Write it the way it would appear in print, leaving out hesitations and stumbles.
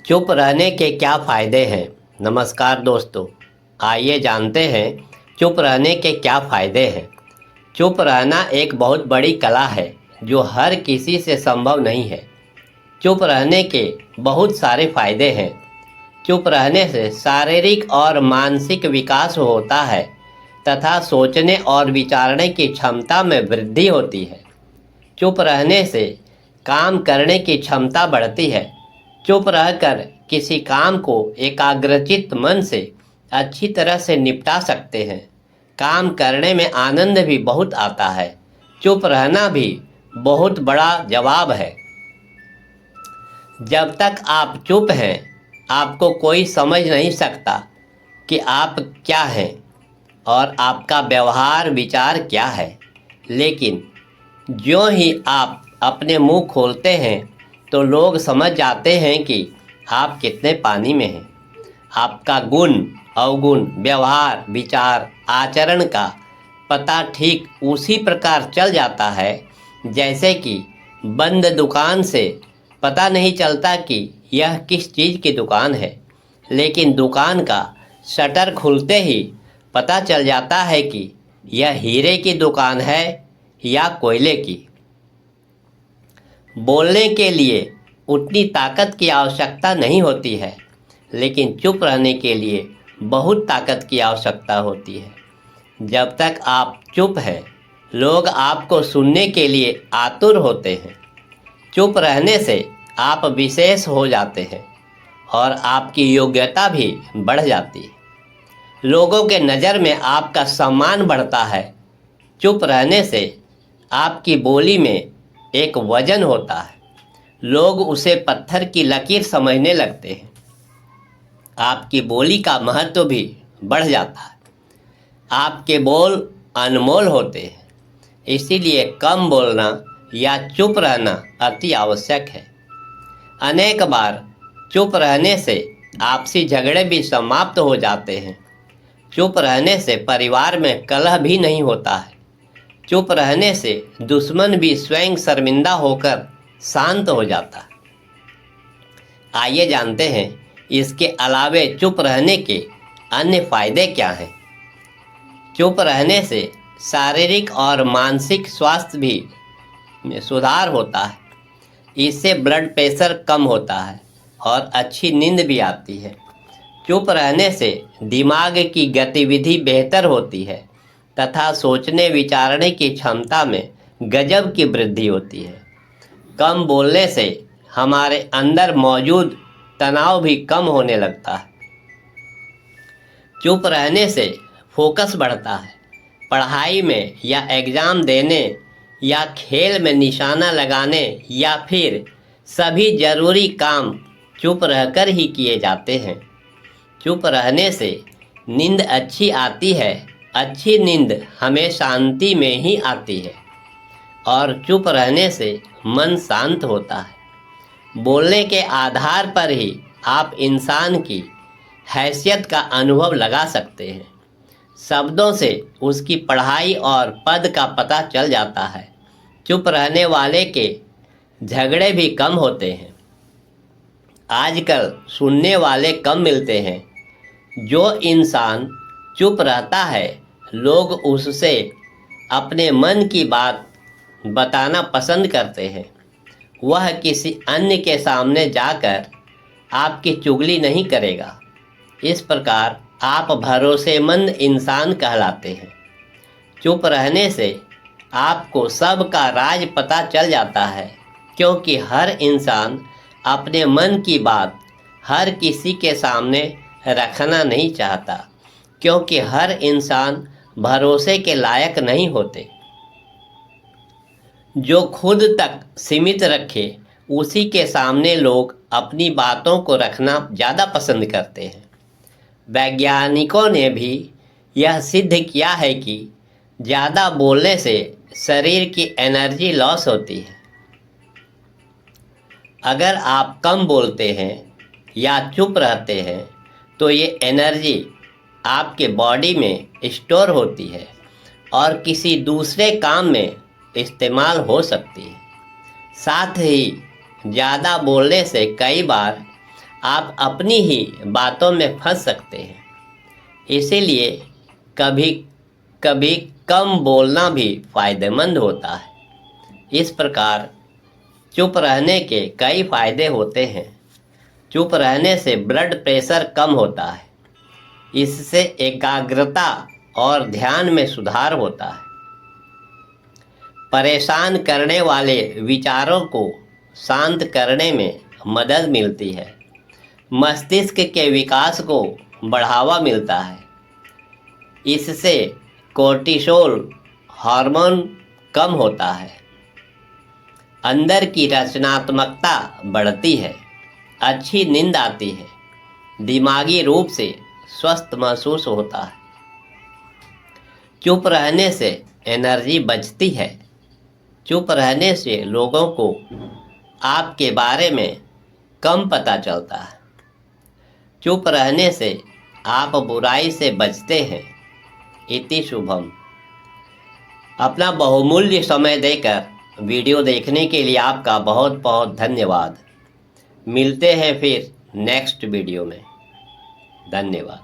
चुप रहने के क्या फ़ायदे हैं। नमस्कार दोस्तों, आइए जानते हैं चुप रहने के क्या फ़ायदे हैं। चुप रहना एक बहुत बड़ी कला है जो हर किसी से संभव नहीं है। चुप रहने के बहुत सारे फ़ायदे हैं। चुप रहने से शारीरिक और मानसिक विकास होता है तथा सोचने और विचारने की क्षमता में वृद्धि होती है। चुप रहने से काम करने की क्षमता बढ़ती है। चुप रहकर किसी काम को एकाग्रचित्त मन से अच्छी तरह से निपटा सकते हैं। काम करने में आनंद भी बहुत आता है। चुप रहना भी बहुत बड़ा जवाब है। जब तक आप चुप हैं, आपको कोई समझ नहीं सकता कि आप क्या हैं और आपका व्यवहार विचार क्या है। लेकिन ज्यों ही आप अपने मुंह खोलते हैं तो लोग समझ जाते हैं कि आप कितने पानी में हैं। आपका गुण अवगुण व्यवहार विचार आचरण का पता ठीक उसी प्रकार चल जाता है जैसे कि बंद दुकान से पता नहीं चलता कि यह किस चीज़ की दुकान है, लेकिन दुकान का शटर खुलते ही पता चल जाता है कि यह हीरे की दुकान है या कोयले की। बोलने के लिए उतनी ताकत की आवश्यकता नहीं होती है, लेकिन चुप रहने के लिए बहुत ताकत की आवश्यकता होती है। जब तक आप चुप हैं, लोग आपको सुनने के लिए आतुर होते हैं। चुप रहने से आप विशेष हो जाते हैं और आपकी योग्यता भी बढ़ जाती है। लोगों के नज़र में आपका सम्मान बढ़ता है। चुप रहने से आपकी बोली में एक वजन होता है। लोग उसे पत्थर की लकीर समझने लगते हैं। आपकी बोली का महत्व भी बढ़ जाता है। आपके बोल अनमोल होते हैं, इसीलिए कम बोलना या चुप रहना अति आवश्यक है। अनेक बार चुप रहने से आपसी झगड़े भी समाप्त हो जाते हैं। चुप रहने से परिवार में कलह भी नहीं होता है। चुप रहने से दुश्मन भी स्वयं शर्मिंदा होकर शांत हो जाता है। आइए जानते हैं इसके अलावे चुप रहने के अन्य फायदे क्या हैं। चुप रहने से शारीरिक और मानसिक स्वास्थ्य भी में सुधार होता है। इससे ब्लड प्रेशर कम होता है और अच्छी नींद भी आती है। चुप रहने से दिमाग की गतिविधि बेहतर होती है तथा सोचने विचारने की क्षमता में गजब की वृद्धि होती है। कम बोलने से हमारे अंदर मौजूद तनाव भी कम होने लगता है। चुप रहने से फोकस बढ़ता है। पढ़ाई में या एग्ज़ाम देने या खेल में निशाना लगाने या फिर सभी ज़रूरी काम चुप रहकर ही किए जाते हैं। चुप रहने से नींद अच्छी आती है। अच्छी नींद हमें शांति में ही आती है और चुप रहने से मन शांत होता है। बोलने के आधार पर ही आप इंसान की हैसियत का अनुभव लगा सकते हैं। शब्दों से उसकी पढ़ाई और पद का पता चल जाता है। चुप रहने वाले के झगड़े भी कम होते हैं। आजकल सुनने वाले कम मिलते हैं। जो इंसान चुप रहता है, लोग उससे अपने मन की बात बताना पसंद करते हैं। वह किसी अन्य के सामने जाकर आपकी चुगली नहीं करेगा। इस प्रकार आप भरोसेमंद इंसान कहलाते हैं। चुप रहने से आपको सबका राज पता चल जाता है, क्योंकि हर इंसान अपने मन की बात हर किसी के सामने रखना नहीं चाहता, क्योंकि हर इंसान भरोसे के लायक नहीं होते। जो खुद तक सीमित रखे, उसी के सामने लोग अपनी बातों को रखना ज़्यादा पसंद करते हैं। वैज्ञानिकों ने भी यह सिद्ध किया है कि ज़्यादा बोलने से शरीर की एनर्जी लॉस होती है। अगर आप कम बोलते हैं या चुप रहते हैं तो ये एनर्जी आपके बॉडी में स्टोर होती है और किसी दूसरे काम में इस्तेमाल हो सकती है। साथ ही ज़्यादा बोलने से कई बार आप अपनी ही बातों में फंस सकते हैं। इसीलिए कभी कभी कम बोलना भी फायदेमंद होता है। इस प्रकार चुप रहने के कई फायदे होते हैं। चुप रहने से ब्लड प्रेशर कम होता है। इससे एकाग्रता और ध्यान में सुधार होता है। परेशान करने वाले विचारों को शांत करने में मदद मिलती है। मस्तिष्क के विकास को बढ़ावा मिलता है। इससे कोर्टिसोल हार्मोन कम होता है। अंदर की रचनात्मकता बढ़ती है। अच्छी नींद आती है। दिमागी रूप से स्वस्थ महसूस होता है। चुप रहने से एनर्जी बचती है। चुप रहने से लोगों को आपके बारे में कम पता चलता है। चुप रहने से आप बुराई से बचते हैं। इति शुभम। अपना बहुमूल्य समय देकर वीडियो देखने के लिए आपका बहुत बहुत धन्यवाद। मिलते हैं फिर नेक्स्ट वीडियो में। धन्यवाद।